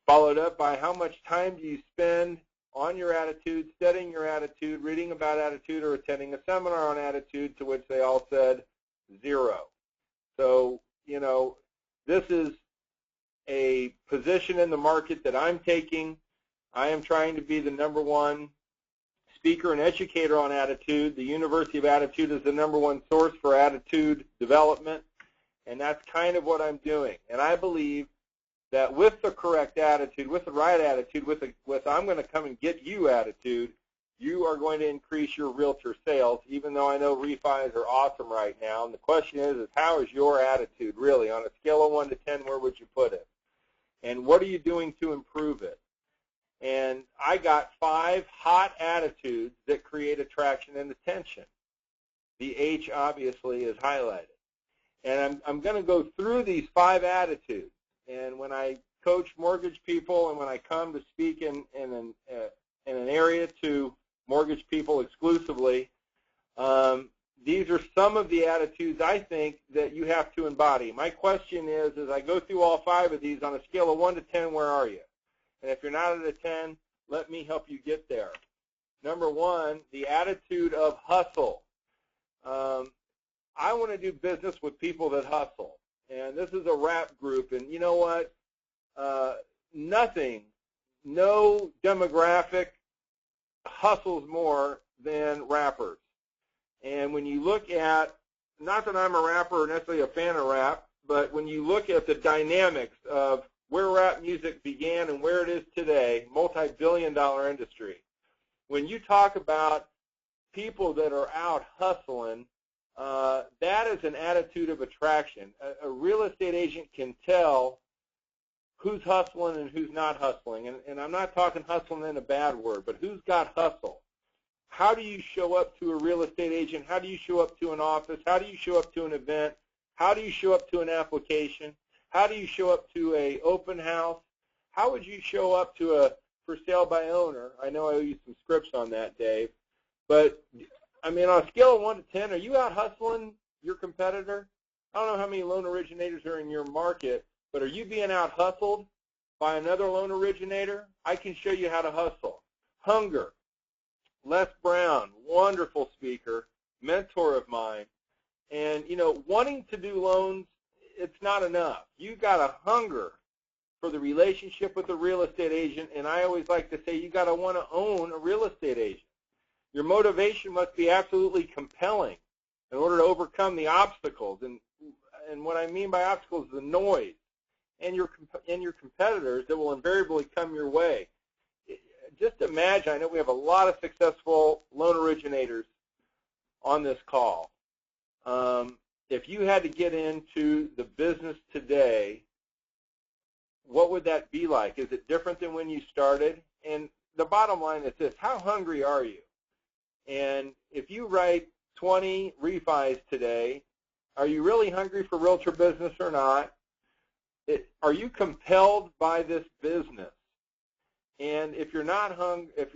Followed up by how much time do you spend on your attitude, studying your attitude, reading about attitude, or attending a seminar on attitude, to which they all said 0. So, this is a position in the market that I'm taking. I am trying to be the number one speaker and educator on attitude. The University of Attitude is the number one source for attitude development, and that's kind of what I'm doing. And I believe that with the correct attitude, with the right attitude, with I'm going to come and get you attitude, you are going to increase your realtor sales, even though I know refis are awesome right now. And the question is how is your attitude really? On a scale of 1 to 10, where would you put it? And what are you doing to improve it? And I got 5 hot attitudes that create attraction and attention. The H obviously is highlighted. And I'm going to go through these 5 attitudes. And when I coach mortgage people and when I come to speak in an area to mortgage people exclusively, these are some of the attitudes I think that you have to embody. My question is, as I go through all 5 of these, on a scale of 1 to 10, where are you? And if you're not at a 10, let me help you get there. Number 1, the attitude of hustle. I want to do business with people that hustle. And this is a rap group, and you know what? No demographic hustles more than rappers. And when you look at, not that I'm a rapper or necessarily a fan of rap, but when you look at the dynamics of where rap music began and where it is today, multi-billion-dollar industry, when you talk about people that are out hustling, that is an attitude of attraction. A real estate agent can tell who's hustling and who's not hustling. And I'm not talking hustling in a bad word, but who's got hustle. How do you show up to a real estate agent? How do you show up to an office? How do you show up to an event? How do you show up to an application? How do you show up to an open house? How would you show up to a for sale by owner? I know I owe you some scripts on that, Dave. But, I mean, on a scale of 1 to 10, are you out hustling your competitor? I don't know how many loan originators are in your market, but are you being out hustled by another loan originator? I can show you how to hustle. Hunger. Les Brown, wonderful speaker, mentor of mine. And, you know, wanting to do loans, it's not enough. You got a hunger for the relationship with the real estate agent, and I always like to say you got to want to own a real estate agent. Your motivation must be absolutely compelling in order to overcome the obstacles. And what I mean by obstacles is the noise and your competitors that will invariably come your way. Just imagine, I know we have a lot of successful loan originators on this call. If you had to get into the business today, what would that be like? Is it different than when you started? And the bottom line is this: how hungry are you? And if you write 20 refis today, are you really hungry for realtor business or not? Are you compelled by this business? And if you're not if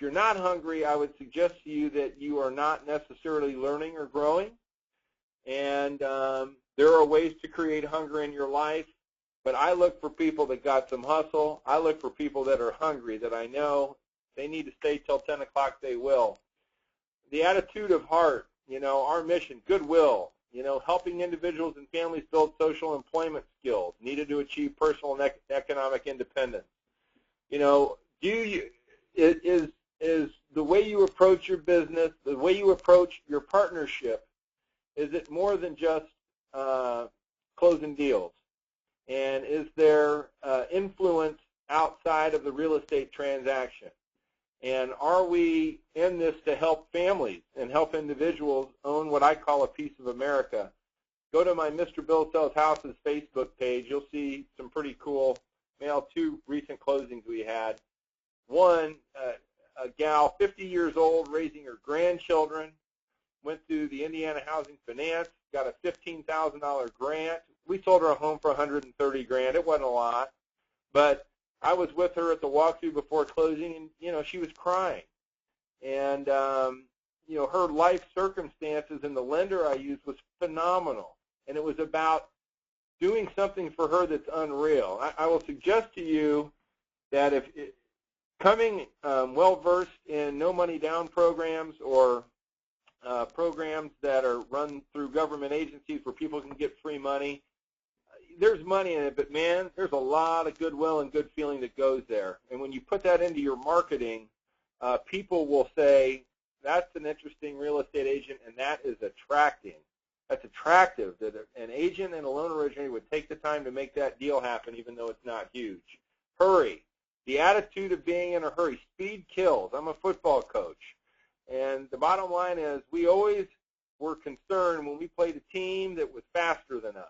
you're not hungry, I would suggest to you that you are not necessarily learning or growing. And there are ways to create hunger in your life. But I look for people that got some hustle. I look for people that are hungry, that I know they need to stay till 10 o'clock, they will. The attitude of heart, you know, our mission, goodwill, you know, helping individuals and families build social employment skills needed to achieve personal and economic independence. You know, is the way you approach your business, the way you approach your partnership, is it more than just closing deals? And is there influence outside of the real estate transaction? And are we in this to help families and help individuals own what I call a piece of America? Go to my Mr. Bill Sells Houses Facebook page. You'll see some pretty cool, two recent closings we had. One, a gal, 50 years old, raising her grandchildren, went through the Indiana Housing Finance, got a $15,000 grant. We sold her a home for $130,000. It wasn't a lot, but I was with her at the walkthrough before closing, and you know, she was crying. And you know, her life circumstances and the lender I used was phenomenal, and it was about doing something for her that's unreal. I will suggest to you that if coming well-versed in no money down programs or programs that are run through government agencies where people can get free money, there's money in it, but man, there's a lot of goodwill and good feeling that goes there. And when you put that into your marketing, people will say, that's an interesting real estate agent, and that is attracting. That's attractive that an agent and a loan originator would take the time to make that deal happen, even though it's not huge. Hurry. The attitude of being in a hurry. Speed kills. I'm a football coach. And the bottom line is we always were concerned when we played a team that was faster than us.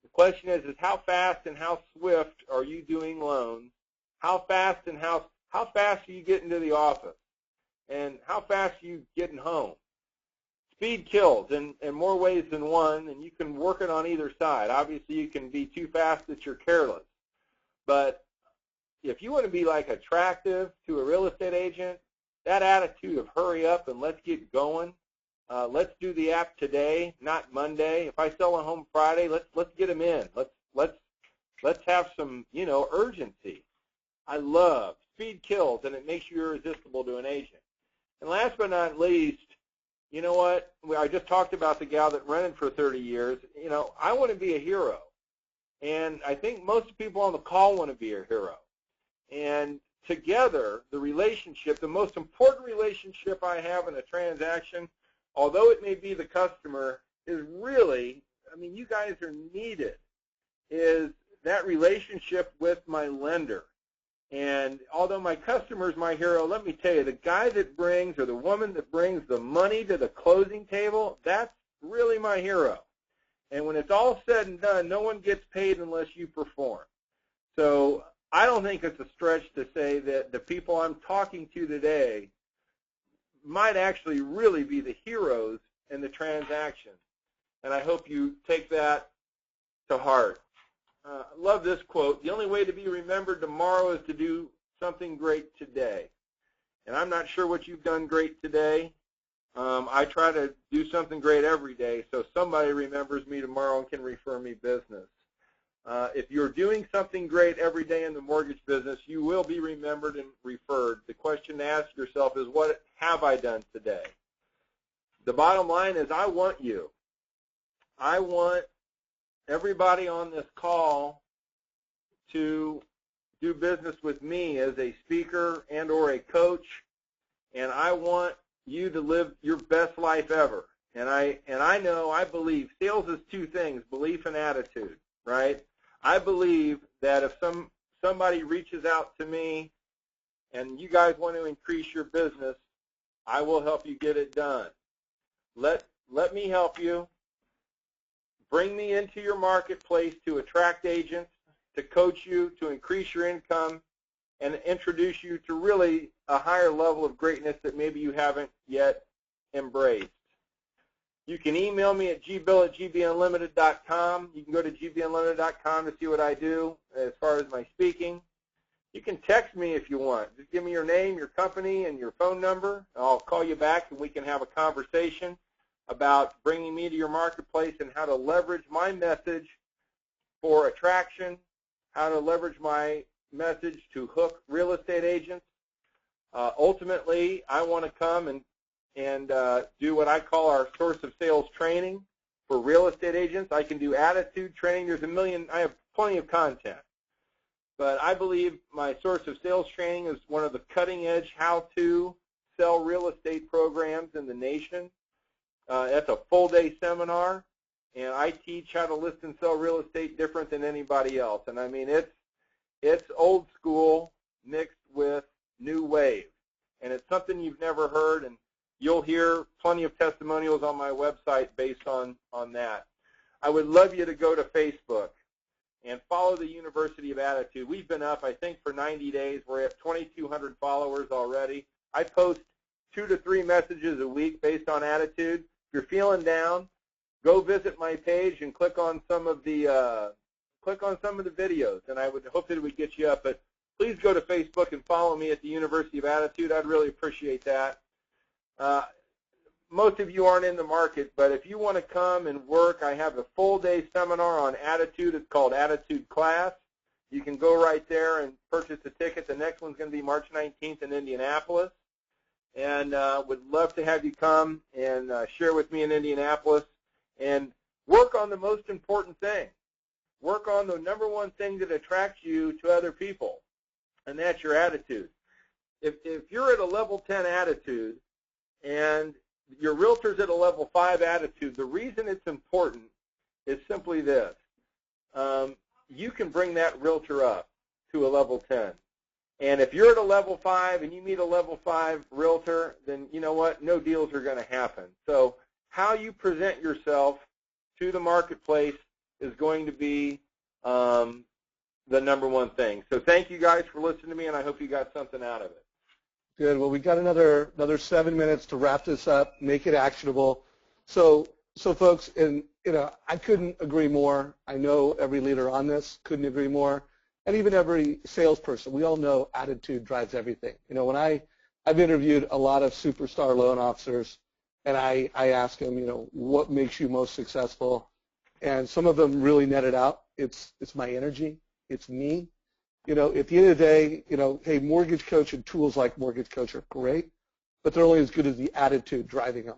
The question is how fast and how swift are you doing loans? How fast and how fast are you getting to the office? And how fast are you getting home? Speed kills in more ways than one, and you can work it on either side. Obviously, you can be too fast that you're careless. But if you want to be like attractive to a real estate agent, that attitude of hurry up and let's get going. Let's do the app today, not Monday. If I sell a home Friday, let's get them in. Let's have some, you know, urgency. I love speed kills, and it makes you irresistible to an agent. And last but not least, you know what? I just talked about the gal that rented for 30 years. You know, I want to be a hero, and I think most people on the call want to be a hero. And together, the relationship, the most important relationship I have in a transaction, although it may be the customer, is really, I mean, you guys are needed, is that relationship with my lender. And although my customer is my hero, let me tell you, the guy that brings or the woman that brings the money to the closing table, that's really my hero. And when it's all said and done, no one gets paid unless you perform. So I don't think it's a stretch to say that the people I'm talking to today might actually really be the heroes in the transaction. And I hope you take that to heart. I love this quote: the only way to be remembered tomorrow is to do something great today. And I'm not sure what you've done great today. I try to do something great every day so somebody remembers me tomorrow and can refer me business. If you're doing something great every day in the mortgage business, you will be remembered and referred. The question to ask yourself is, what have I done today? The bottom line is, I want you. I want everybody on this call to do business with me as a speaker and or a coach, and I want you to live your best life ever. And I believe sales is two things: belief and attitude, right? I believe that if somebody reaches out to me and you guys want to increase your business, I will help you get it done. Let me help you. Bring me into your marketplace to attract agents, to coach you, to increase your income, and introduce you to really a higher level of greatness that maybe you haven't yet embraced. You can email me at gbill@gbunlimited.com. You can go to gbunlimited.com to see what I do as far as my speaking. You can text me if you want. Just give me your name, your company, and your phone number. I'll call you back and we can have a conversation about bringing me to your marketplace and how to leverage my message for attraction, how to leverage my message to hook real estate agents. Ultimately, I want to come and do what I call our source of sales training for real estate agents. I can do attitude training. I have plenty of content. But I believe my source of sales training is one of the cutting-edge how-to sell real estate programs in the nation. That's a full-day seminar, and I teach how to list and sell real estate different than anybody else. And I mean, it's old school mixed with new wave, and it's something you've never heard, and you'll hear plenty of testimonials on my website based on that. I would love you to go to Facebook and follow the University of Attitude. We've been up, I think, for 90 days. We're at 2,200 followers already. I post 2 to 3 messages a week based on attitude. If you're feeling down, go visit my page and click on some of the videos, and I would hope that it would get you up. But please go to Facebook and follow me at the University of Attitude. I'd really appreciate that. Most of you aren't in the market, but if you want to come and work, I have a full-day seminar on attitude. It's called Attitude Class. You can go right there and purchase a ticket. The next one's going to be March 19th in Indianapolis. And would love to have you come and share with me in Indianapolis and work on the most important thing. Work on the number one thing that attracts you to other people, and that's your attitude. If you're at a level 10 attitude and your realtor's at a level 5 attitude, the reason it's important is simply this. You can bring that realtor up to a level 10. And if you're at a level 5 and you meet a level 5 realtor, then you know what? No deals are going to happen. So how you present yourself to the marketplace is going to be the number one thing. So thank you guys for listening to me, and I hope you got something out of it. Good. Well, we got another 7 minutes to wrap this up, make it actionable. So folks, and I couldn't agree more. I know every leader on this couldn't agree more, and even every salesperson. We all know attitude drives everything. When I've interviewed a lot of superstar loan officers, and I ask them, what makes you most successful, and some of them really net it out. It's my energy. It's me. At the end of the day, hey, mortgage coach and tools like mortgage coach are great, but they're only as good as the attitude driving them.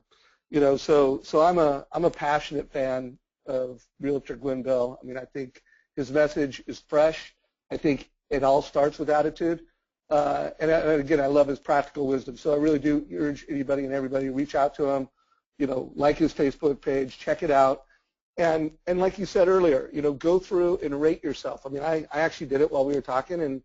So I'm a passionate fan of Realtor Glenn Bill. I mean, I think his message is fresh. I think it all starts with attitude. And again, I love his practical wisdom. So I really do urge anybody and everybody to reach out to him, like his Facebook page, check it out. And like you said earlier, go through and rate yourself. I mean, I actually did it while we were talking, and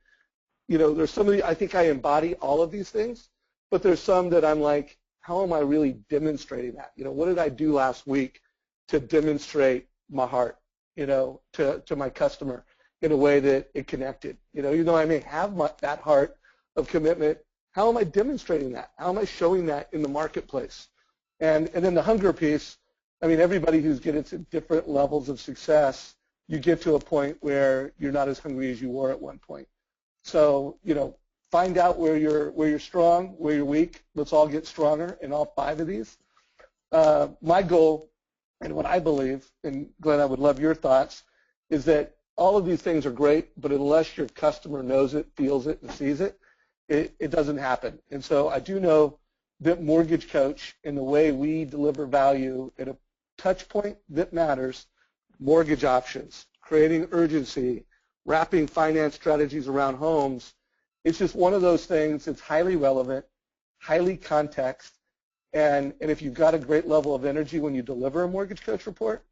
there's some of the, I think I embody all of these things, but there's some that I'm like, how am I really demonstrating that? What did I do last week to demonstrate my heart, to my customer in a way that it connected? Even though I may have that heart of commitment, how am I demonstrating that? How am I showing that in the marketplace? And then the hunger piece, I mean, everybody who's getting to different levels of success, you get to a point where you're not as hungry as you were at one point. So, find out where you're strong, where you're weak. Let's all get stronger in all 5 of these. My goal, and what I believe, and Glenn, I would love your thoughts, is that all of these things are great, but unless your customer knows it, feels it, and sees it, it doesn't happen. And so I do know that Mortgage Coach and the way we deliver value at a touch point that matters, mortgage options, creating urgency, wrapping finance strategies around homes, it's just one of those things that's highly relevant, highly context, and if you've got a great level of energy when you deliver a Mortgage Coach report,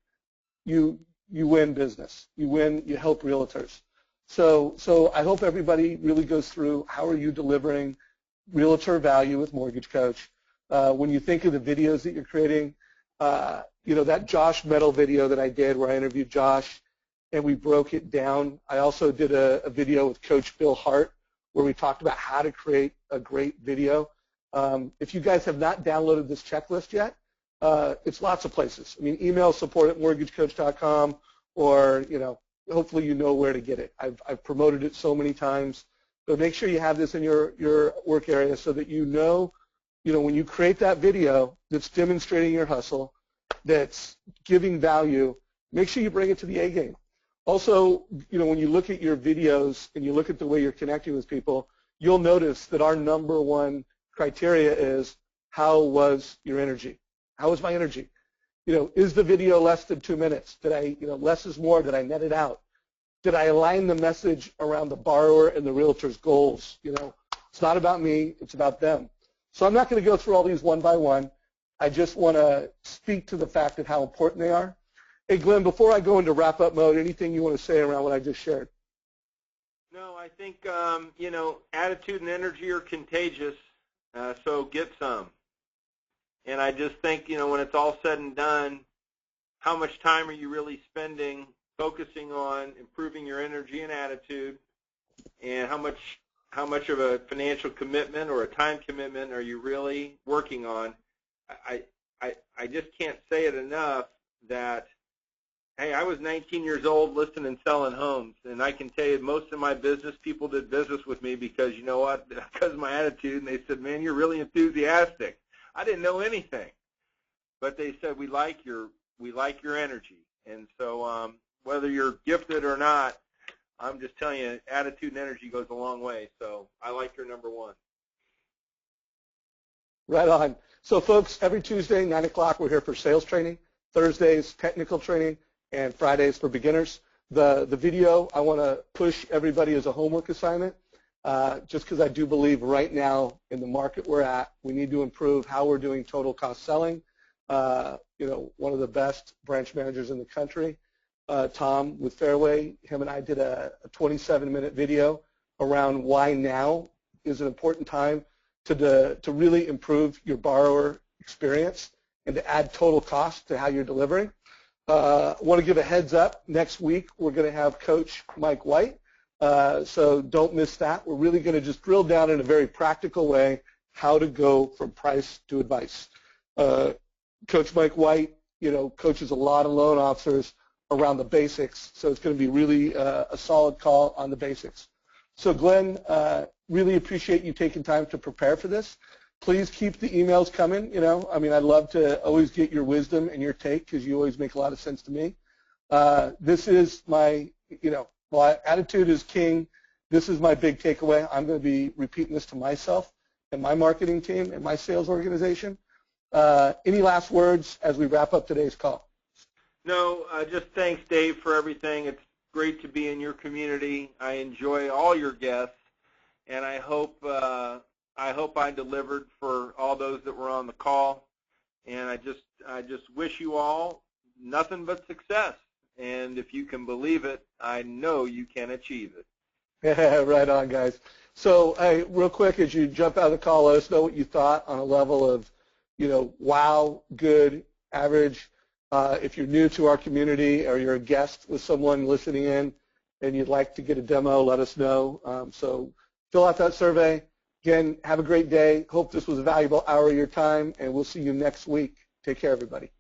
you win business. You help realtors. So I hope everybody really goes through how are you delivering realtor value with Mortgage Coach. When you think of the videos that you're creating, that Josh Metal video that I did where I interviewed Josh and we broke it down. I also did a video with Coach Bill Hart where we talked about how to create a great video. If you guys have not downloaded this checklist yet, it's lots of places. I mean, email support@mortgagecoach.com or, hopefully you know where to get it. I've promoted it so many times. But make sure you have this in your work area so that when you create that video that's demonstrating your hustle, that's giving value, make sure you bring it to the A game. Also, when you look at your videos and you look at the way you're connecting with people, you'll notice that our number one criteria is how was your energy? How was my energy? Is the video less than 2 minutes? Did I, less is more? Did I net it out? Did I align the message around the borrower and the realtor's goals? It's not about me, it's about them. So I'm not going to go through all these one by one. I just want to speak to the fact of how important they are. Hey, Glenn, before I go into wrap-up mode, anything you want to say around what I just shared? No, I think, attitude and energy are contagious, so get some. And I just think, when it's all said and done, how much time are you really spending focusing on improving your energy and attitude, and how much of a financial commitment or a time commitment are you really working on? I just can't say it enough that, hey, I was 19 years old listing and selling homes, and I can tell you most of my business people did business with me because, you know what, because of my attitude, and they said, man, you're really enthusiastic. I didn't know anything, but they said, we like your energy. And so whether you're gifted or not, I'm just telling you, attitude and energy goes a long way. So I like your number one. Right on. So, folks, every Tuesday, 9 o'clock, we're here for sales training. Thursdays, technical training, and Fridays for beginners. The video, I want to push everybody as a homework assignment, just because I do believe right now in the market we're at, we need to improve how we're doing total cost selling. One of the best branch managers in the country, Tom with Fairway, him and I did a 27-minute video around why now is an important time to really improve your borrower experience and to add total cost to how you're delivering. I want to give a heads up. Next week, we're going to have Coach Mike White, so don't miss that. We're really going to just drill down in a very practical way how to go from price to advice. Coach Mike White, coaches a lot of loan officers around the basics, so it's going to be really a solid call on the basics. So, Glenn, really appreciate you taking time to prepare for this. Please keep the emails coming. I'd love to always get your wisdom and your take because you always make a lot of sense to me. This is my, attitude is king. This is my big takeaway. I'm going to be repeating this to myself and my marketing team and my sales organization. Any last words as we wrap up today's call? No, just thanks, Dave, for everything. It's great to be in your community. I enjoy all your guests, and I hope I delivered for all those that were on the call. And I just wish you all nothing but success. And if you can believe it, I know you can achieve it. Yeah, right on, guys. So real quick, as you jump out of the call, let us know what you thought on a level of, wow, good, average. If you're new to our community or you're a guest with someone listening in and you'd like to get a demo, let us know. So fill out that survey. Again, have a great day. Hope this was a valuable hour of your time, and we'll see you next week. Take care, everybody.